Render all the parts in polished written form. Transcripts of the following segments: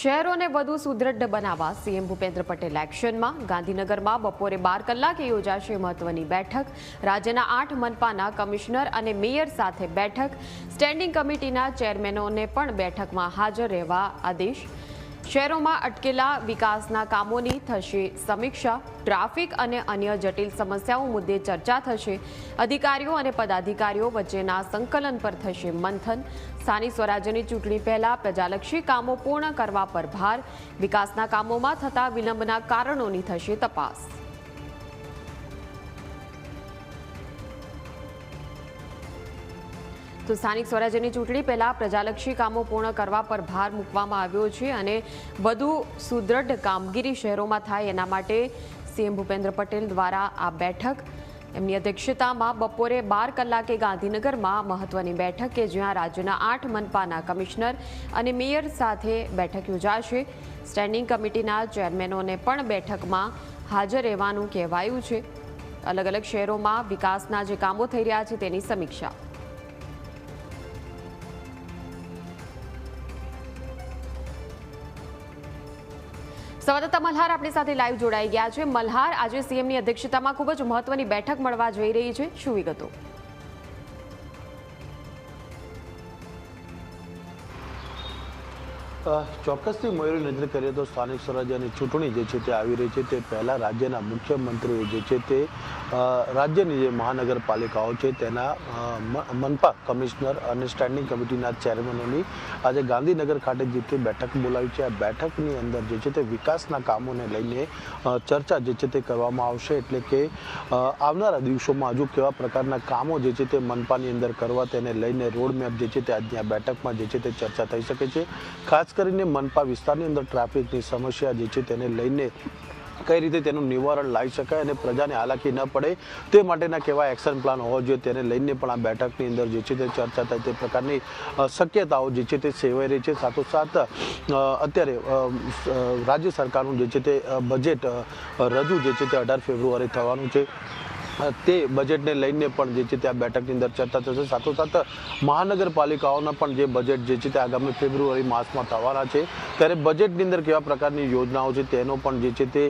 શહેરોને વધુ સુદૃઢ બનાવવા સીએમ ભૂપેન્દ્ર પટેલ એક્શનમાં. ગાંધીનગરમાં બપોરે 12 કલાકે યોજાશે મહત્વની બેઠક. રાજ્યના 8 મનપાના કમિશનર અને મેયર સાથે બેઠક. સ્ટેન્ડિંગ કમિટીના ચેરમેનોને પણ બેઠકમાં હાજર રહેવા આદેશ. શહેરોમાં અટકેલા વિકાસના કામોની થશે સમીક્ષા. ટ્રાફિક અને અન્ય જટિલ સમસ્યાઓ મુદ્દે ચર્ચા થશે. અધિકારીઓ અને પદાધિકારીઓ વચ્ચેના સંકલન પર થશે મંથન. સ્થાનિક સ્વરાજ્યની ચૂંટણી પહેલા પ્રજાલક્ષી કામો પૂર્ણ કરવા પર ભાર. વિકાસના કામોમાં થતા વિલંબના કારણોની થશે તપાસ. તો સ્થાનિક સ્વરાજ્યની ચૂંટણી પહેલા પ્રજાલક્ષી કામો પૂર્ણ કરવા પર ભાર મૂકવામાં આવ્યો છે અને વધુ સુદૃઢ કામગીરી શહેરોમાં થાય એના માટે સીએમ ભૂપેન્દ્ર પટેલ દ્વારા આ બેઠક એમની અધ્યક્ષતામાં બપોરે 12 કલાકે ગાંધીનગરમાં મહત્વની બેઠક કે જ્યાં રાજ્યના 8 મનપાના કમિશનર અને મેયર સાથે બેઠક યોજાશે. સ્ટેન્ડિંગ કમિટીના ચેરમેનોને પણ બેઠકમાં હાજર રહેવાનું કહેવાયું છે. અલગ અલગ શહેરોમાં વિકાસના જે કામો થઈ રહ્યા છે તેની સમીક્ષા. સંવાદદાતા મલ્હાર આપણી સાથે લાઈવ જોડાઈ ગયા છે. મલ્હાર, આજે સીએમની અધ્યક્ષતામાં ખૂબ જ મહત્વની બેઠક મળવા જઈ રહી છે, શું વિગતો? ચોક્કસથી મયુરી નજર કરીએ તો સ્થાનિક સ્વરાજ્યની ચૂંટણી જે છે તે આવી રહી છે તે પહેલાં રાજ્યના મુખ્યમંત્રીઓ જે છે તે રાજ્યની જે મહાનગરપાલિકાઓ છે તેના મનપા કમિશનર અને સ્ટેન્ડિંગ કમિટીના ચેરમેનોની આજે ગાંધીનગર ખાતે જે તે બેઠક બોલાવી છે. આ બેઠકની અંદર જે છે તે વિકાસના કામોને લઈને ચર્ચા જે છે તે કરવામાં આવશે. એટલે કે આવનારા દિવસોમાં હજુ કેવા પ્રકારના કામો જે છે તે મનપાની અંદર કરવા તેને લઈને રોડમેપ જે છે તે આજની આ બેઠકમાં જે છે તે ચર્ચા થઈ શકે છે. ખાસ કરીને મનપા વિસ્તારની અંદર ટ્રાફિકની સમસ્યા જે છે તેને લઈને કઈ રીતે તેનું નિવારણ લાવી શકાય અને પ્રજાને હાલાકી ન પડે તે માટેના કેવા એક્શન પ્લાન હોવો જોઈએ તેને લઈને પણ આ બેઠકની અંદર જે છે તે ચર્ચા થાય તે પ્રકારની શક્યતાઓ જે છે તે સેવાઈ રહી છે. સાથોસાથ અત્યારે રાજ્ય સરકારનું જે છે તે બજેટ રજૂ જે છે તે 18 ફેબ્રુઆરી થવાનું છે. તે બજેટને લઈને પણ જે છે તે આ બેઠકની અંદર ચર્ચા થશે. સાથોસાથ મહાનગરપાલિકાઓના પણ જે બજેટ જે છે તે આગામી ફેબ્રુઆરી માસમાં થવાના છે ત્યારે બજેટની અંદર કેવા પ્રકારની યોજનાઓ છે તેનો પણ જે છે તે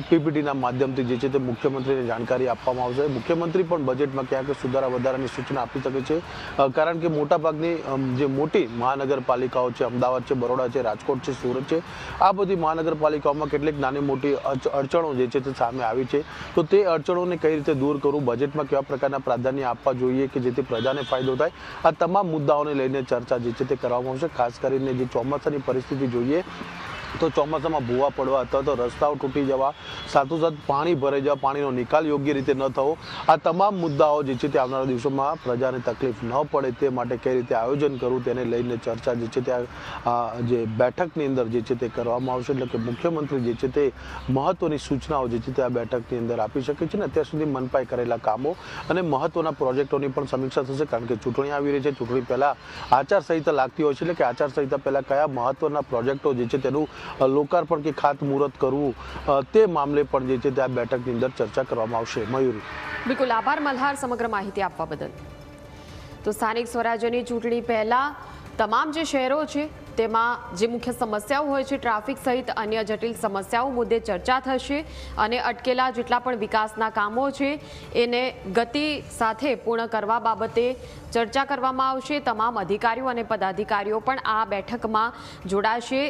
પીપીટીના માધ્યમથી જે છે તે મુખ્યમંત્રીને જાણકારી આપવામાં આવશે. મુખ્યમંત્રી પણ બજેટમાં ક્યાંક સુધારા વધારાની સૂચના આપી શકે છે કારણ કે મોટાભાગની જે મોટી મહાનગરપાલિકાઓ છે, અમદાવાદ છે, બરોડા છે, રાજકોટ છે, સુરત છે, આ બધી મહાનગરપાલિકાઓમાં કેટલીક નાની મોટી અડચણો જે છે તે સામે આવી છે. તો તે અડચણોને કઈ રીતે દૂર કરવું, બજેટમાં કેવા પ્રકારના પ્રાધાન્ય આપવા જોઈએ કે જેથી પ્રજાને ફાયદો થાય, આ તમામ મુદ્દાઓને લઈને ચર્ચા જે છે તે કરવામાં આવશે. ખાસ કરીને જે ચોમાસાની પરિસ્થિતિ જોઈએ તો ચોમાસામાં ભૂવા પડવા અથવા તો રસ્તાઓ તૂટી જવા, સાથોસાથ પાણી ભરાઈ જવા, પાણીનો નિકાલ યોગ્ય રીતે ન થવો, આ તમામ મુદ્દાઓ જે છે તે આવનારા દિવસોમાં પ્રજાને તકલીફ ન પડે તે માટે કઈ રીતે આયોજન કરવું તેને લઈને ચર્ચા જે છે તે જે બેઠકની અંદર જે છે તે કરવામાં આવશે. એટલે કે મુખ્યમંત્રી જે છે તે મહત્વની સૂચનાઓ જે છે તે આ બેઠકની અંદર આપી શકે છે. ને અત્યાર સુધી મનપાએ કરેલા કામો અને મહત્વના પ્રોજેક્ટોની પણ સમીક્ષા થશે કારણ કે ચૂંટણી આવી રહી છે. ચૂંટણી પહેલા આચારસંહિતા લાગતી હોય છે એટલે કે આચારસંહિતા પહેલા કયા મહત્વના પ્રોજેક્ટો જે છે તેનું લોકાર્પણ કે ખાતમુહૂર્ત કરવું તે મામલે પણ જે છે તે આ બેઠકની અંદર ચર્ચા કરવામાં આવશે. મયુરી, બિલકુલ આભાર મલ્હાર સમગ્ર માહિતી આપવા બદલ. તો સ્થાનિક સ્વરાજ્યની ચૂંટણી પહેલા તમામ જે શહેરો છે તેમાં જે મુખ્ય સમસ્યાઓ હોય છે ટ્રાફિક સહિત અન્ય જટિલ સમસ્યાઓ મુદ્દે ચર્ચા થશે અને અટકેલા જેટલા પણ વિકાસના કામો છે એને ગતિ સાથે પૂર્ણ કરવા બાબતે ચર્ચા કરવામાં આવશે. તમામ અધિકારીઓ અને પદાધિકારીઓ પણ આ બેઠકમાં જોડાશે.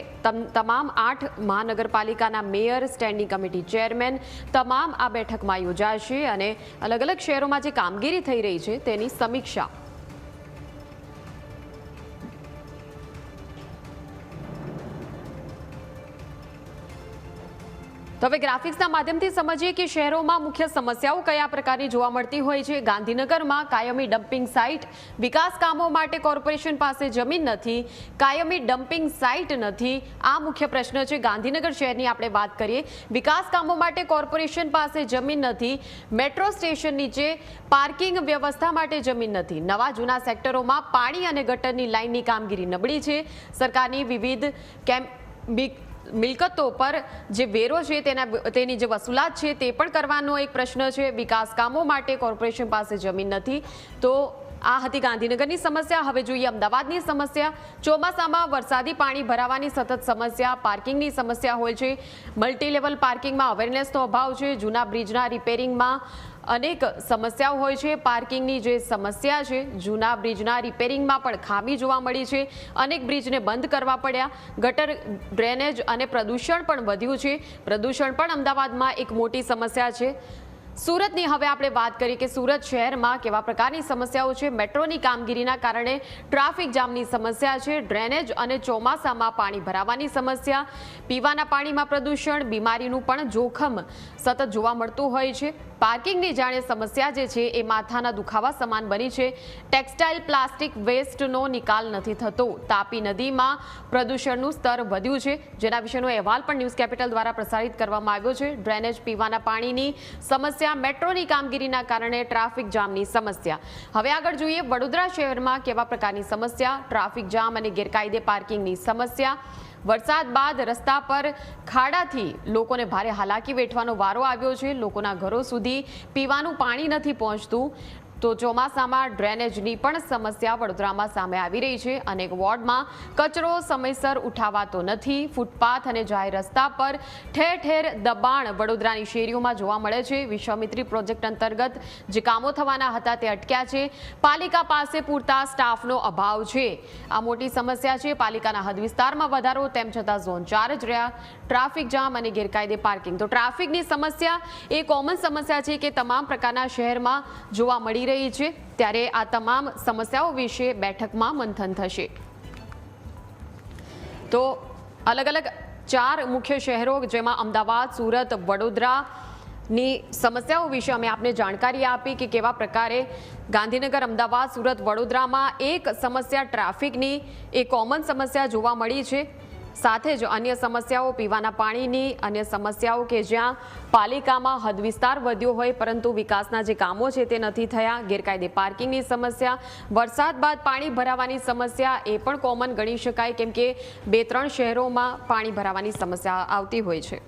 તમામ 8 મહાનગરપાલિકાના મેયર, સ્ટેન્ડિંગ કમિટી ચેરમેન તમામ આ બેઠકમાં યોજાશે અને અલગ અલગ શહેરોમાં જે કામગીરી થઈ રહી છે તેની સમીક્ષા. તો હવે ગ્રાફિક્સના માધ્યમથી સમજીએ કે શહેરોમાં મુખ્ય સમસ્યાઓ કયા પ્રકારની જોવા મળતી હોય છે. ગાંધીનગરમાં કાયમી ડમ્પિંગ સાઇટ, વિકાસ કામો માટે કોર્પોરેશન પાસે જમીન નથી, કાયમી ડમ્પિંગ સાઇટ નથી, આ મુખ્ય પ્રશ્ન છે. ગાંધીનગર શહેરની આપણે વાત કરીએ, વિકાસ કામો માટે કોર્પોરેશન પાસે જમીન નથી, મેટ્રો સ્ટેશન નીચે પાર્કિંગ વ્યવસ્થા માટે જમીન નથી, નવા જૂના સેક્ટરોમાં પાણી અને ગટરની લાઇનની કામગીરી નબળી છે, સરકારની વિવિધ મિલકતો પર જે વેરો છે તેની જે વસૂલાત છે તે પણ કરવાનો એક પ્રશ્ન છે. વિકાસ કામો માટે કોર્પોરેશન પાસે જમીન નથી તો આ હતી ગાંધીનગરની સમસ્યા. હવે જોઈએ અમદાવાદની સમસ્યા. ચોમાસામાં વરસાદી પાણી ભરાવાની સતત સમસ્યા, પાર્કિંગની સમસ્યા હોય છે. મલ્ટી લેવલ પાર્કિંગમાં અવેરનેસનો અભાવ છે. જૂના બ્રિજના રિપેરિંગમાં અનેક સમસ્યાઓ હોય છે. પાર્કિંગની જે સમસ્યા છે, જૂના બ્રિજના રિપેરિંગમાં પણ ખામી જોવા મળી છે. અનેક બ્રિજને બંધ કરવા પડ્યા. ગટર, ડ્રેનેજ અને પ્રદૂષણ પણ વધ્યું છે. પ્રદૂષણ પણ અમદાવાદમાં એક મોટી સમસ્યા છે. સુરતની હવે આપણે વાત કરીએ કે સુરત શહેરમાં કેવા પ્રકારની સમસ્યાઓ છે. મેટ્રોની કામગીરીના કારણે ટ્રાફિક જામની સમસ્યા છે. ડ્રેનેજ અને ચોમાસામાં પાણી ભરાવાની સમસ્યા, પીવાના પાણીમાં પ્રદૂષણ, બીમારીનું પણ જોખમ સતત જોવા મળતું હોય છે. પાર્કિંગની જાણે સમસ્યા જે છે એ માથાના દુખાવા સમાન બની છે. ટેક્સટાઇલ પ્લાસ્ટિક વેસ્ટનો નિકાલ નથી થતો. તાપી નદીમાં પ્રદૂષણનું સ્તર વધ્યું છે, જેના વિશેનો અહેવાલ પણ ન્યૂઝ કેપિટલ દ્વારા પ્રસારિત કરવામાં આવ્યો છે. ડ્રેનેજ, પીવાના પાણીની સમસ્યા, મેટ્રોની કામગીરીના કારણે ટ્રાફિક જામની સમસ્યા. હવે આગળ જોઈએ વડોદરા શહેરમાં કેવા પ્રકારની સમસ્યા. ટ્રાફિક જામ અને ગેરકાયદે પાર્કિંગની સમસ્યા. વરસાદ બાદ રસ્તા પર ખાડાથી લોકોને ભારે હાલાકી વેઠવાનો વારો આવ્યો છે. લોકોના ઘરો સુધી પીવાનું પાણી નથી પહોંચતું. તો ચોમાસામાં ડ્રેનેજની પણ સમસ્યા વડોદરામાં સામે આવી રહી છે. અનેક વોર્ડમાં કચરો સમયસર ઉઠાવાતો નથી. ફૂટપાથ અને જાહેર રસ્તા પર ઠેર ઠેર દબાણ વડોદરાની શેરીઓમાં જોવા મળે છે. વિશ્વામિત્રી પ્રોજેક્ટ અંતર્ગત જે કામો થવાના હતા તે અટક્યા છે. પાલિકા પાસે પૂરતા સ્ટાફનો અભાવ છે. આ મોટી સમસ્યા છે. પાલિકાના હદ વિસ્તારમાં વધારો, તેમ છતાં ઝોન 4 જ રહ્યા. ટ્રાફિક જામ અને ગેરકાયદે પાર્કિંગ. તો ટ્રાફિકની સમસ્યા એ કોમન સમસ્યા છે કે તમામ પ્રકારના શહેરમાં જોવા મળી રહી છે. ત્યારે આ તમામ સમસ્યાઓ વિશે બેઠકમાં મંથન થશે. તો અલગ અલગ 4 મુખ્ય શહેરો જેમાં અમદાવાદ, સુરત, વડોદરાની સમસ્યાઓ વિશે અમે આપને જાણકારી આપી કે કેવા પ્રકારે ગાંધીનગર, અમદાવાદ, સુરત, વડોદરામાં એક સમસ્યા ટ્રાફિકની એ કોમન સમસ્યા જોવા મળી છે. સાથે જ અન્ય સમસ્યાઓ, પીવાના પાણીની અન્ય સમસ્યાઓ કે જ્યાં પાલિકામાં હદ વિસ્તાર વધ્યો હોય પરંતુ વિકાસના જે કામો છે તે નથી થયા. ગેરકાયદે પાર્કિંગની સમસ્યા, વરસાદ બાદ પાણી ભરાવાની સમસ્યા એ પણ કોમન ગણી શકાય, કેમ કે 2-3 શહેરોમાં પાણી ભરાવાની સમસ્યા આવતી હોય છે.